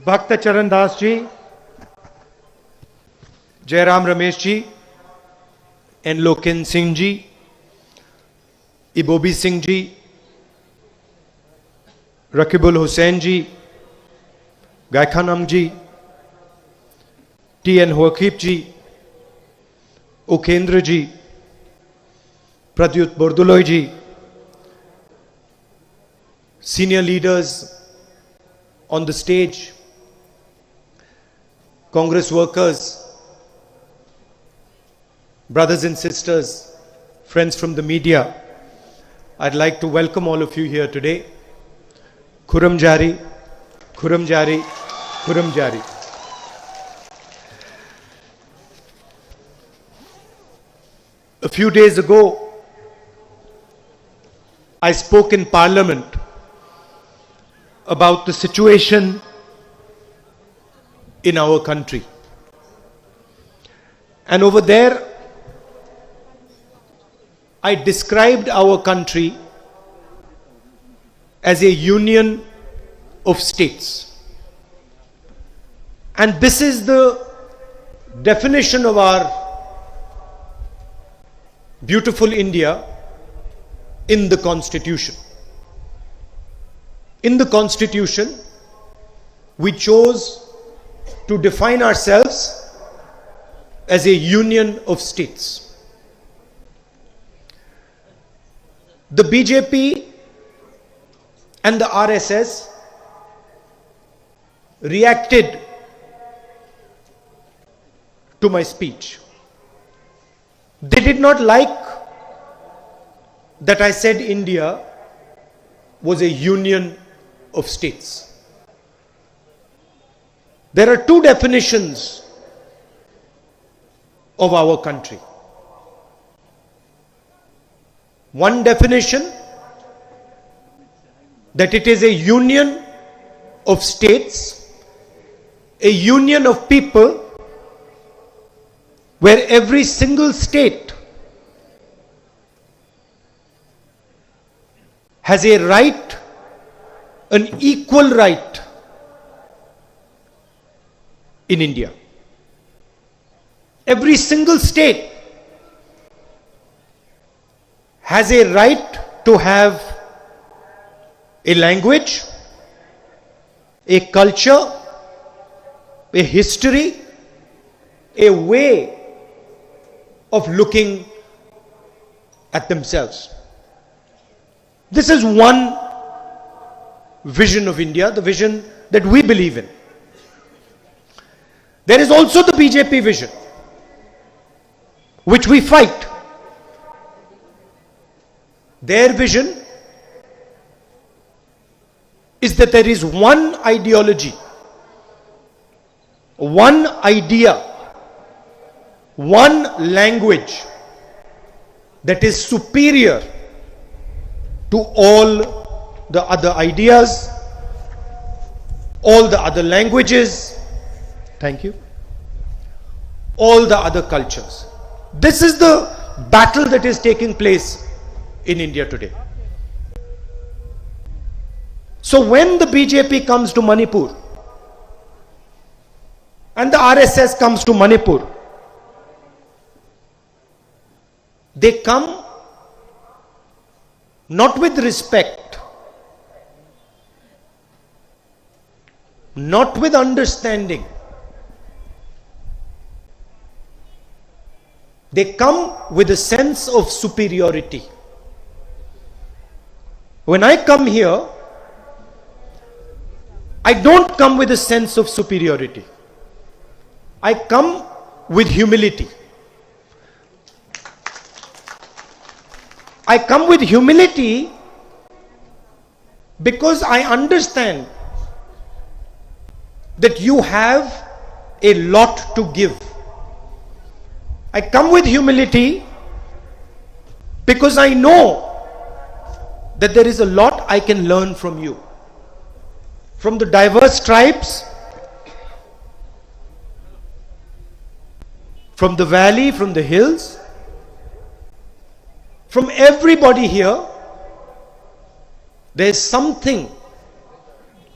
भक्त Charan Das ji, Jairam Ramesh ji, Enlokin Singh ji, Ibobi Singh ji, Rakibul Hussain ji, Gaikhangam ji, T N. Haokip ji, Ukendra ji, Pradyut Bordoloi ji, senior leaders on the stage, Congress workers, brothers and sisters, friends from the media, I'd like to welcome all of you here today. Khurram Jari, Khurram Jari, Khurram Jari. A few days ago, I spoke in Parliament about the situation in our country. And over there, I described our country as a union of states. And this is the definition of our beautiful India in the Constitution. In the Constitution, we chose to define ourselves as a union of states. The BJP and the RSS reacted to my speech. They did not like that I said India was a union of states. There are two definitions of our country. One definition, that it is a union of states, a union of people, where every single state has a right, an equal right in India. Every single state has a right to have a language, a culture, a history, a way of looking at themselves. This is one vision of India, the vision that we believe in. There is also the BJP vision, which we fight. Their vision is that there is one ideology, one idea, one language that is superior to all the other ideas, all the other languages, thank you, all the other cultures. This is the battle that is taking place in India today. So when the BJP comes to Manipur and the RSS comes to Manipur, they come not with respect, not with understanding. They come with a sense of superiority. When I come here, I don't come with a sense of superiority. I come with humility. I come with humility because I understand that you have a lot to give. I come with humility because I know that there is a lot I can learn from you. From the diverse tribes, from the valley, from the hills, from everybody here, there is something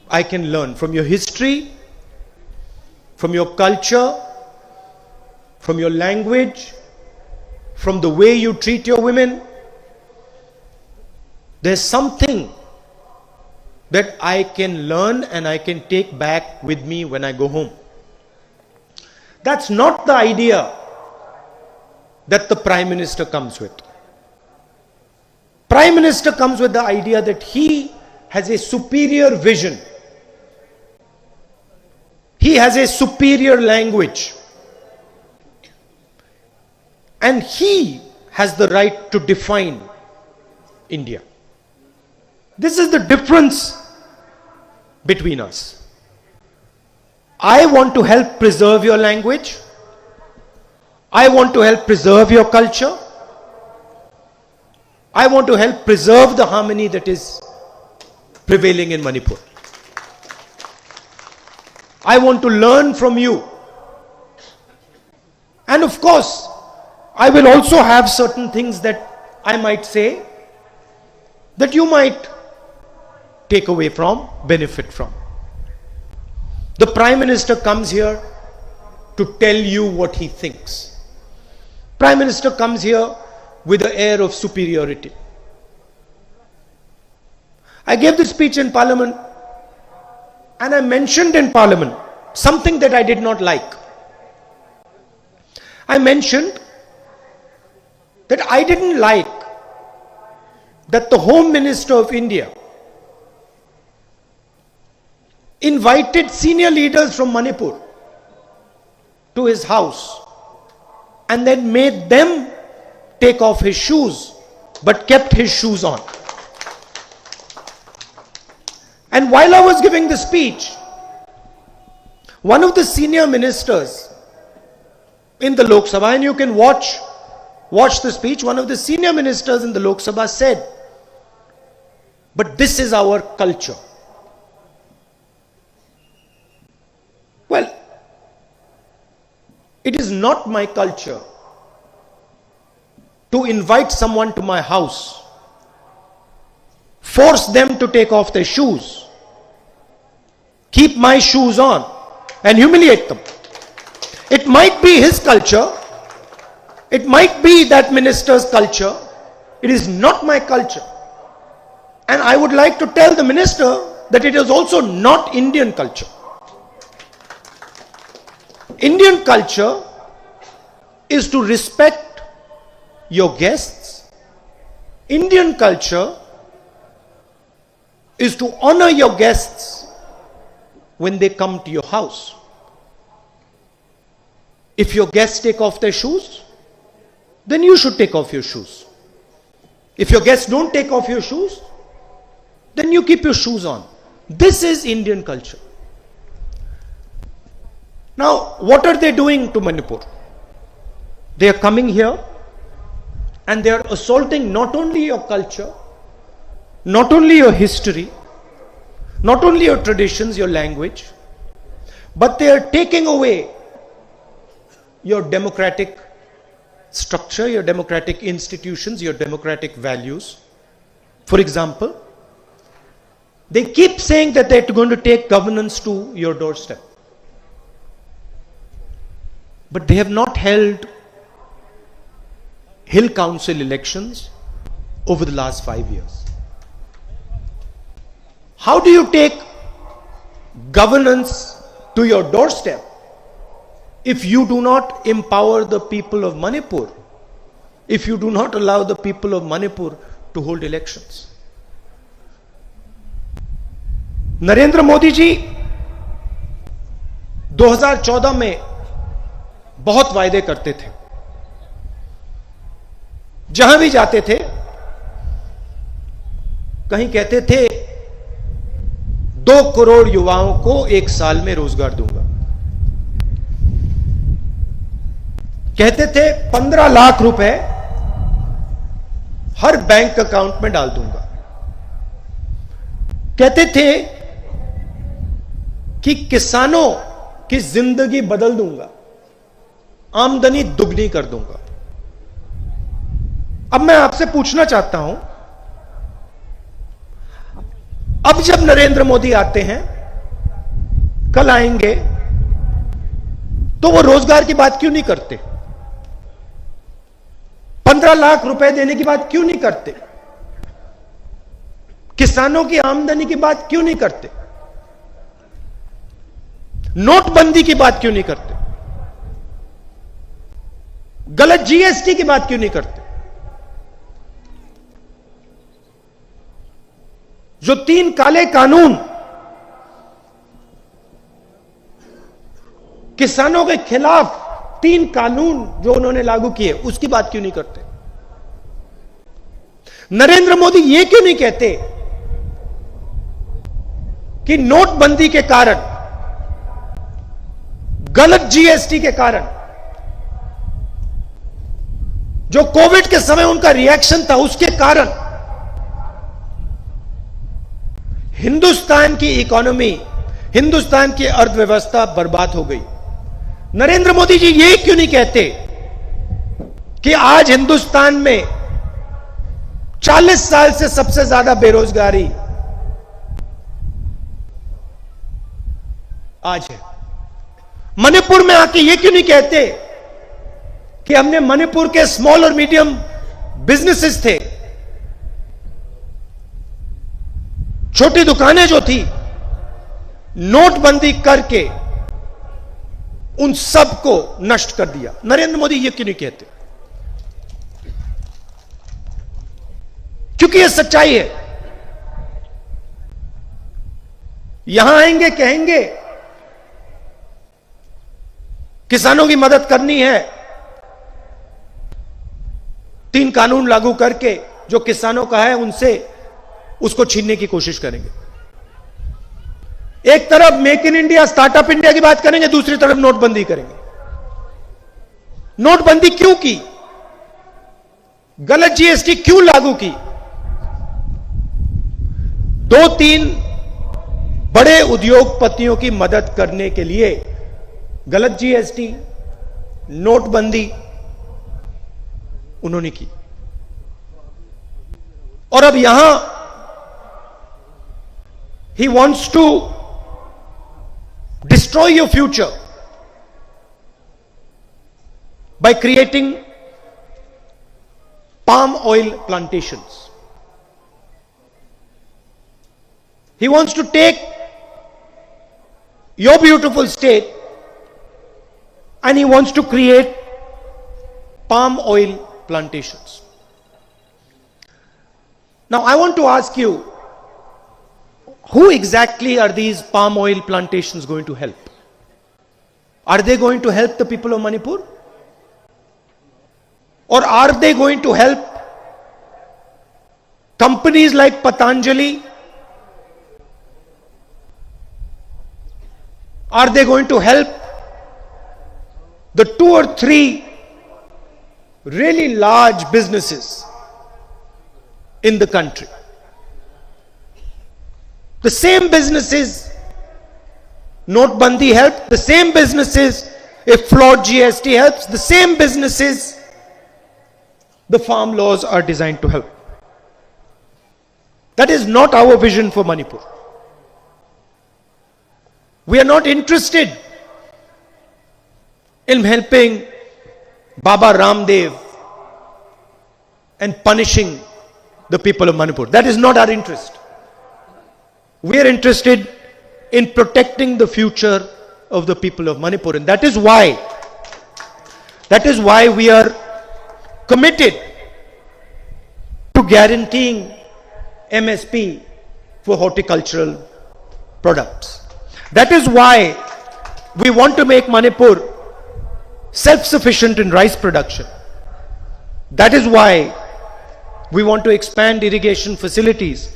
I can learn from your history, from your culture, from your language, from the way you treat your women. There's something that I can learn and I can take back with me when I go home. That's not the idea that the Prime Minister comes with. Prime Minister comes with the idea that he has a superior vision. He has a superior language. And he has the right to define India. This is the difference between us. I want to help preserve your language. I want to help preserve your culture. I want to help preserve the harmony that is prevailing in Manipur. I want to learn from you. And of course, I will also have certain things that I might say that you might take away from, benefit from. The Prime Minister comes here to tell you what he thinks. Prime Minister comes here with an air of superiority. I gave this speech in Parliament and I mentioned in Parliament something that I did not like. I mentioned that I didn't like that the Home Minister of India invited senior leaders from Manipur to his house and then made them take off his shoes but kept his shoes on. And while I was giving the speech, one of the senior ministers in the Lok Sabha, and you can watch the speech, one of the senior ministers in the Lok Sabha said, "But this is our culture." Well, it is not my culture to invite someone to my house, force them to take off their shoes, keep my shoes on, and humiliate them. It might be his culture. It might be that minister's culture. It is not my culture. And I would like to tell the minister that it is also not Indian culture. Indian culture is to respect your guests. Indian culture is to honor your guests when they come to your house. If your guests take off their shoes, then you should take off your shoes. If your guests don't take off your shoes, then you keep your shoes on. This is Indian culture. Now, what are they doing to Manipur? They are coming here and they are assaulting not only your culture, not only your history, not only your traditions, your language, but they are taking away your democratic structure, your democratic institutions, your democratic values. For example, they keep saying that they're going to take governance to your doorstep. But they have not held Hill Council elections over the last 5 years. How do you take governance to your doorstep if you do not empower the people of Manipur, if you do not allow the people of Manipur to hold elections? Narendra Modi ji 2014 में बहुत वायदे करते थे. जहां भी जाते थे, कहीं कहते थे 2 करोड़ युवाओं को 1 साल में रोजगार दूंगा, कहते थे 15 लाख रुपए हर बैंक अकाउंट में डाल दूंगा, कहते थे कि किसानों की जिंदगी बदल दूंगा, आमदनी दुगनी कर दूंगा. अब मैं आपसे पूछना चाहता हूं, अब जब नरेंद्र मोदी आते हैं, कल आएंगे, तो वो रोजगार की बात क्यों नहीं करते? 15 लाख रुपए देने की बात क्यों नहीं करते? किसानों की आमदनी की बात क्यों नहीं करते? नोटबंदी की बात क्यों नहीं करते? गलत जीएसटी की बात क्यों नहीं करते? जो 3 काले कानून किसानों के खिलाफ 3 कानून जो उन्होंने लागू किए, उसकी बात क्यों नहीं करते? नरेंद्र मोदी ये क्यों नहीं कहते कि नोटबंदी के कारण, गलत जीएसटी के कारण, जो कोविड के समय उनका रिएक्शन था, उसके कारण हिंदुस्तान की इकोनॉमी, हिंदुस्तान की अर्थव्यवस्था बर्बाद हो गई? नरेंद्र मोदी जी ये क्यों नहीं कहते कि आज हिंदुस्तान में 40 साल से सबसे ज्यादा बेरोजगारी आज है? मणिपुर में आके ये क्यों नहीं कहते कि हमने मणिपुर के स्मॉल और मीडियम बिजनेसेस थे, छोटी दुकानें जो थी, नोटबंदी करके उन सबको नष्ट कर दिया? नरेंद्र मोदी ये क्यों नहीं कहते? क्योंकि ये सच्चाई है। यहां आएंगे, कहेंगे किसानों की मदद करनी है, 3 कानून लागू करके जो किसानों का है उनसे उसको छीनने की कोशिश करेंगे। एक तरफ make in India, startup India की बात करेंगे, दूसरी तरफ नोटबंदी करेंगे। नोटबंदी क्यों की? गलत जीएसटी क्यों लागू की? 2-3 बड़े उद्योगपतियों की मदद करने के लिए गलत जीएसटी, नोटबंदी उन्होंने की। और अब यहां he wants to destroy your future by creating palm oil plantations. He wants to take your beautiful state and he wants to create palm oil plantations. Now I want to ask you, who exactly are these palm oil plantations going to help? Are they going to help the people of Manipur? Or are they going to help companies like Patanjali? Are they going to help the 2 or 3 really large businesses in the country? The same businesses Notbandi helped, the same businesses, if flawed GST helps, the same businesses the farm laws are designed to help. That is not our vision for Manipur. We are not interested in helping Baba Ramdev and punishing the people of Manipur. That is not our interest. We are interested in protecting the future of the people of Manipur, and that is why we are committed to guaranteeing MSP for horticultural products. That is why we want to make Manipur self-sufficient in rice production. That is why we want to expand irrigation facilities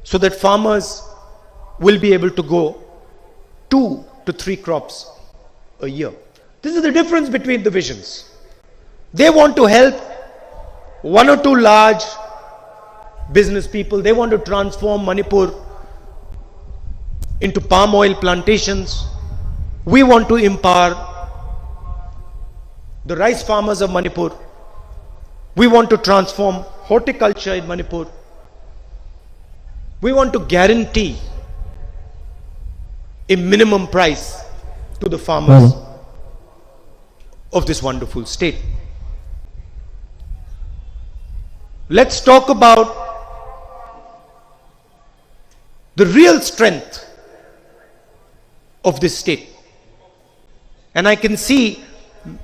so that farmers will be able to go 2 to 3 crops a year. This is the difference between the visions. They want to help 1 or 2 large business people. They want to transform Manipur into palm oil plantations. We want to empower the rice farmers of Manipur. We want to transform horticulture in Manipur. We want to guarantee a minimum price to the farmers of this wonderful state. Let's talk about the real strength of this state. And I can see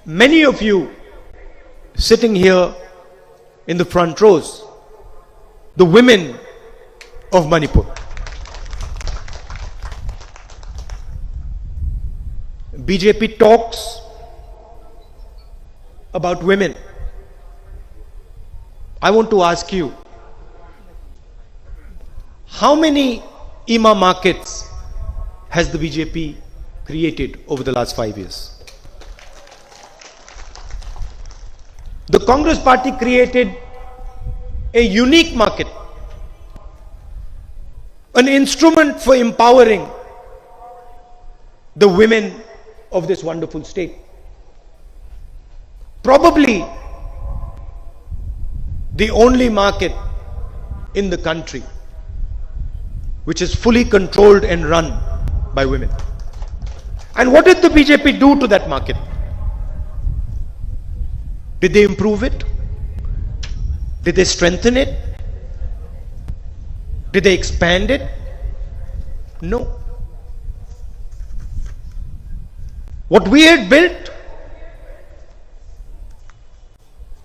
many of you sitting here in the front rows, the women of Manipur. BJP talks about women. I want to ask you, how many IMA markets has the BJP created over the last 5 years? The Congress party created a unique market, an instrument for empowering the women of this wonderful state. Probably the only market in the country which is fully controlled and run by women. And what did the BJP do to that market? Did they improve it? Did they strengthen it? Did they expand it? No. What we had built,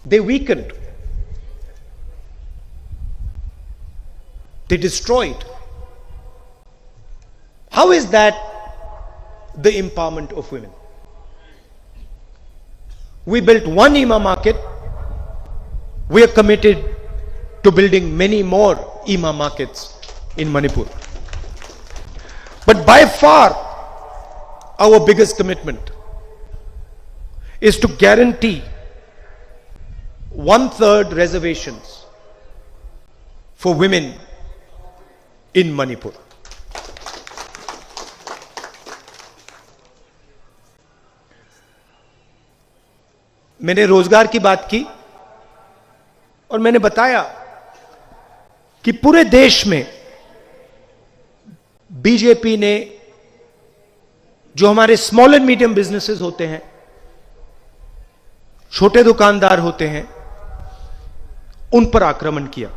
they weakened. They destroyed. How is that the empowerment of women? We built one IMA market. We are committed to building many more IMA markets in Manipur. But by far, our biggest commitment is to guarantee 1/3 reservations for women in Manipur. मैंने रोजगार की बात की और मैंने बताया कि पूरे देश में बीजेपी ने जो हमारे स्मॉल एंड मीडियम बिजनेसेस होते हैं, छोटे दुकानदार होते हैं, उन पर आक्रमण किया.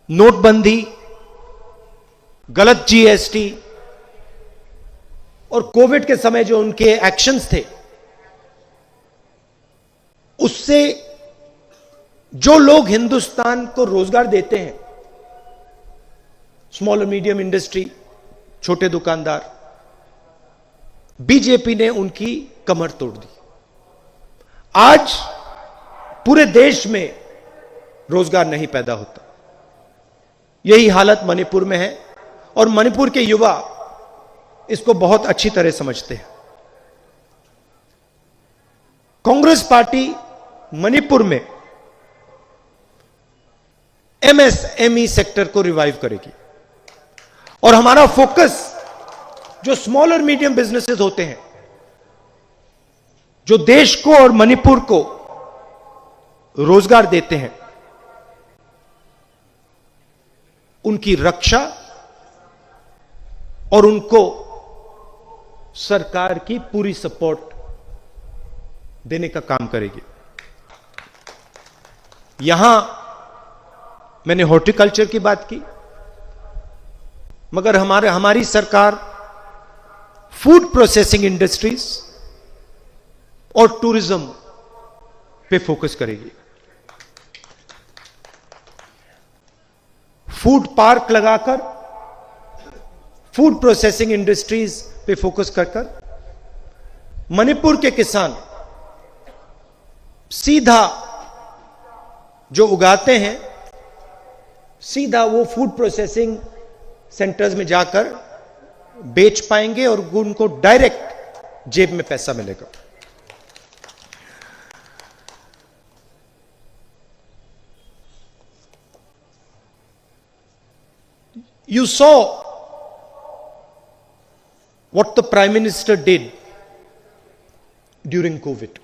नोटबंदी, गलत जीएसटी और कोविड के समय जो उनके एक्शंस थे, उससे जो लोग हिंदुस्तान को रोजगार देते हैं, स्मॉल और मीडियम इंडस्ट्री, छोटे दुकानदार, बीजेपी ने उनकी कमर तोड़ दी. आज पूरे देश में रोजगार नहीं पैदा होता. यही हालत मणिपुर में है और मणिपुर के युवा इसको बहुत अच्छी तरह समझते हैं. कांग्रेस पार्टी मणिपुर में एमएसएमई सेक्टर को रिवाइव करेगी और हमारा फोकस जो स्मॉल और मीडियम बिजनेसेस होते हैं, जो देश को और मणिपुर को रोजगार देते हैं, उनकी रक्षा और उनको सरकार की पूरी सपोर्ट देने का काम करेगी. यहां मैंने हॉर्टिकल्चर की बात की, मगर हमारी सरकार फूड प्रोसेसिंग इंडस्ट्रीज और टूरिज्म पे फोकस करेगी. फूड पार्क लगाकर फूड प्रोसेसिंग इंडस्ट्रीज पे फोकस कर मणिपुर के किसान सीधा जो उगाते हैं, सीधा वो फूड प्रोसेसिंग सेंटर्स में जाकर बेच पाएंगे और उनको डायरेक्ट जेब में पैसा मिलेगा. You saw what the Prime Minister did during COVID.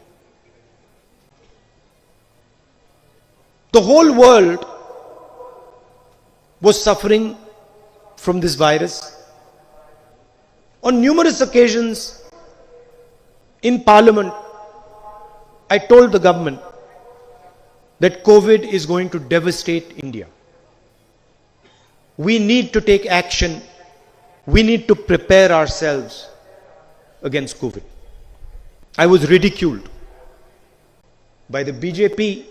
The whole world was suffering from this virus. On numerous occasions, In Parliament, I told the government that COVID is going to devastate India. We need to take action. We need to prepare ourselves against COVID. I was ridiculed by the BJP,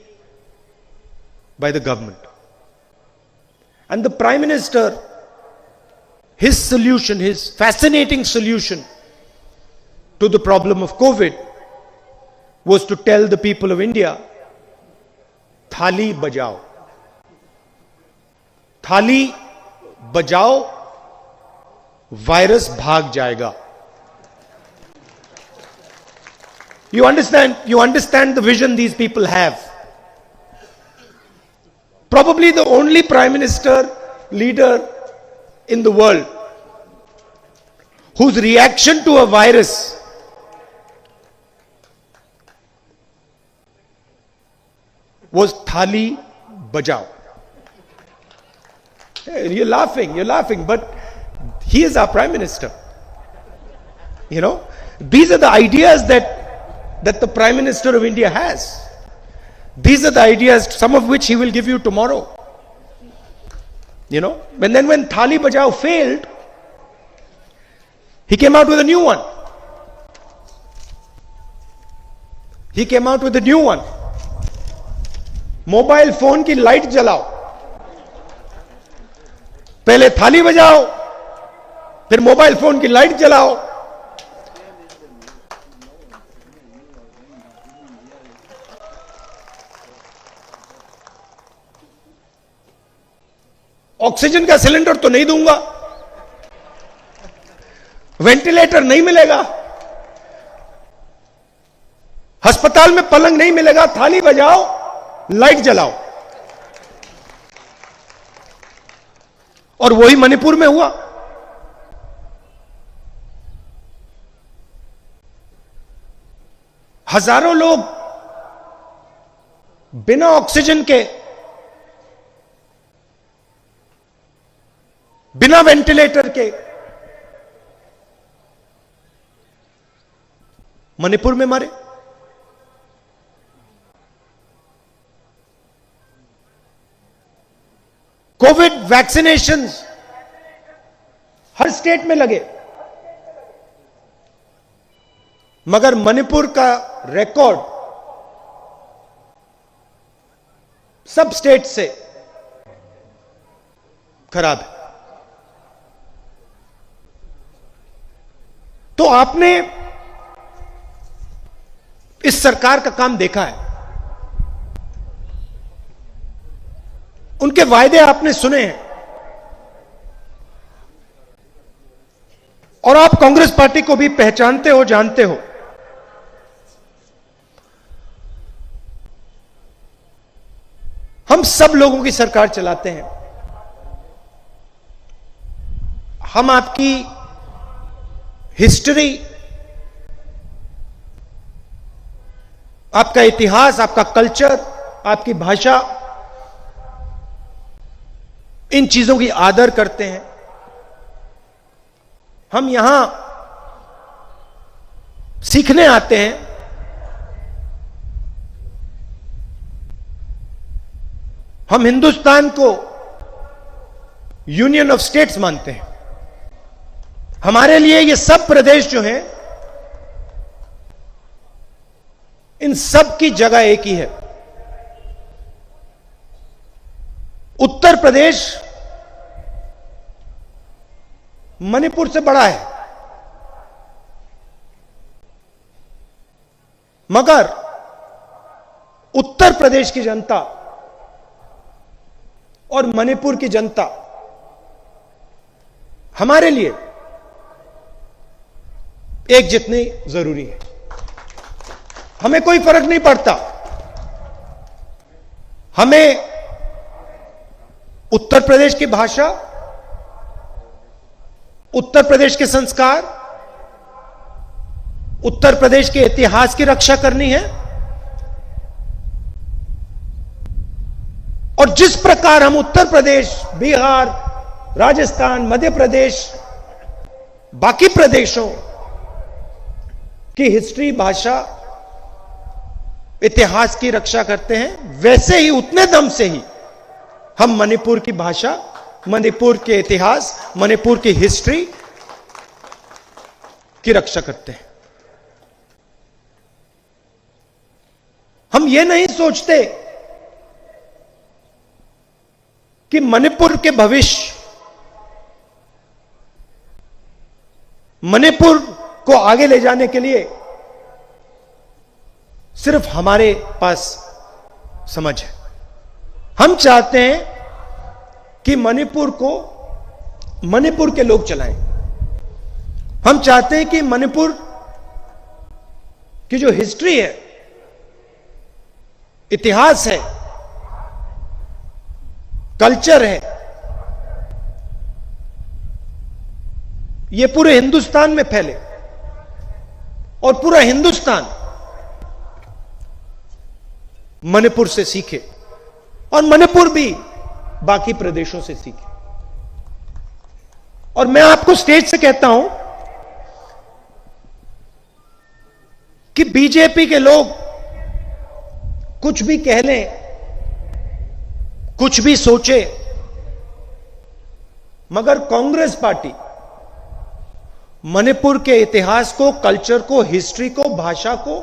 by the government. And the Prime Minister, his solution, his fascinating solution to the problem of COVID was to tell the people of India, Thali bajao. Thali bajao, virus bhag jayega. You understand the vision these people have. Probably the only Prime Minister, leader in the world whose reaction to a virus was Thali bajao. Hey, you're laughing, but he is our Prime Minister. You know, these are the ideas that the Prime Minister of India has. These are the ideas, some of which he will give you tomorrow. You know, when Thali bajao failed, he came out with a new one. Mobile phone की light जलाओ, पहले थाली बजाओ, फिर mobile phone की light जलाओ. Oxygen का cylinder तो नहीं दूंगा, वेंटिलेटर नहीं मिलेगा, अस्पताल में पलंग नहीं मिलेगा, थाली बजाओ, लाइट जलाओ. और वही मणिपुर में हुआ. हजारों लोग बिना ऑक्सीजन के, बिना वेंटिलेटर के मणिपुर में मरे. कोविड वैक्सीनेशंस हर स्टेट में लगे, मगर मणिपुर का रिकॉर्ड सब स्टेट से खराब है. तो आपने इस सरकार का काम देखा है, उनके वायदे आपने सुने हैं, और आप कांग्रेस पार्टी को भी पहचानते हो, जानते हो. हम सब लोगों की सरकार चलाते हैं. हम आपकी हिस्ट्री, आपका इतिहास, आपका कल्चर, आपकी भाषा, इन चीजों की आदर करते हैं. हम यहां सीखने आते हैं. हम हिंदुस्तान को यूनियन ऑफ स्टेट्स मानते हैं. हमारे लिए ये सब प्रदेश जो हैं, इन सब की जगह एक ही है. उत्तर प्रदेश मणिपुर से बड़ा है, मगर उत्तर प्रदेश की जनता और मणिपुर की जनता हमारे लिए एक जितनी जरूरी है. हमें कोई फर्क नहीं पड़ता. हमें उत्तर प्रदेश की भाषा, उत्तर प्रदेश के संस्कार, उत्तर प्रदेश के इतिहास की रक्षा करनी है. और जिस प्रकार हम उत्तर प्रदेश, बिहार, राजस्थान, मध्य प्रदेश, बाकी प्रदेशों कि हिस्ट्री, भाषा, इतिहास की रक्षा करते हैं, वैसे ही उतने दम से ही हम मणिपुर की भाषा, मणिपुर के इतिहास, मणिपुर की हिस्ट्री की रक्षा करते हैं। हम ये नहीं सोचते कि मणिपुर के भविष्य, मणिपुर को आगे ले जाने के लिए सिर्फ हमारे पास समझ है। हम चाहते हैं कि मणिपुर को मणिपुर के लोग चलाएं। हम चाहते हैं कि मणिपुर की जो हिस्ट्री है, इतिहास है, कल्चर है, ये पूरे हिंदुस्तान में फैले और पूरा हिंदुस्तान मणिपुर से सीखे और मणिपुर भी बाकी प्रदेशों से सीखे। और मैं आपको स्टेज से कहता हूं कि बीजेपी के लोग कुछ भी कह लें, कुछ भी सोचे, मगर कांग्रेस पार्टी मणिपुर के इतिहास को, कल्चर को, हिस्ट्री को, भाषा को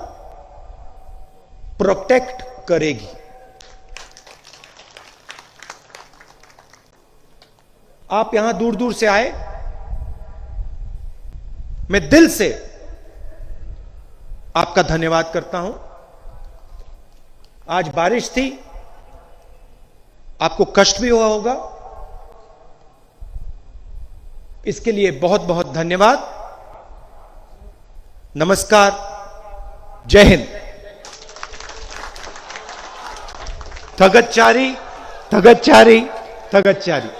प्रोटेक्ट करेगी। आप यहां दूर दूर से आए, मैं दिल से आपका धन्यवाद करता हूं। आज बारिश थी, आपको कष्ट भी हुआ होगा, इसके लिए बहुत बहुत धन्यवाद। नमस्कार, जय हिंद। थगच्चारी, थगच्चारी, थगच्चारी।